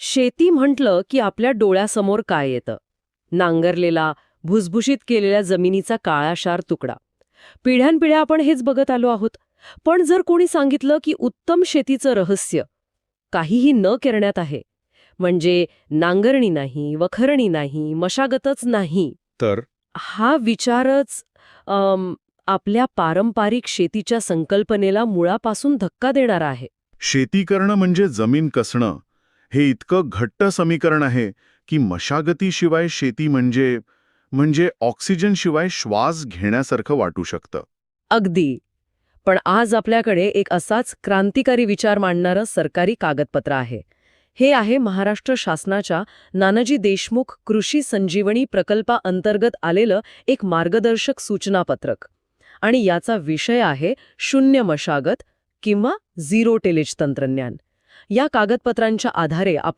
शेती म्हटलं की आपल्या डोळ्यासमोर काय येतं? नांगरलेला, भुसभुशीत केलेल्या जमिनीचा काळाशार तुकडा. पिढ्यानपिढ्या आपण हेच बघत आलो आहोत. पण जर कोणी सांगितलं की उत्तम शेतीचं रहस्य काहीही न करण्यात आहे, म्हणजे नांगरणी नाही, वखरणी नाही, मशागतच नाही, तर हा विचारच आपल्या पारंपरिक शेतीच्या संकल्पनेला मुळापासून धक्का देणारा आहे. शेती करणं म्हणजे जमीन कसणं, हे इतकं घट्ट समीकरण आहे की मशागतीशिवाय शेती म्हणजे म्हणजे ऑक्सिजनशिवाय श्वास घेण्यासारखं वाटू शकतं. अगदी. पण आज आपल्याकडे एक असाच क्रांतिकारी विचार मांडणारं सरकारी कागदपत्र आहे. हे आहे महाराष्ट्र शासनाच्या नानाजी देशमुख कृषी संजीवनी प्रकल्पाअंतर्गत आलेलं एक मार्गदर्शक सूचनापत्रक. आणि याचा विषय आहे शून्य मशागत किंवा झिरो टिलेज तंत्रज्ञान. या कागदपत्रांच्या आधारे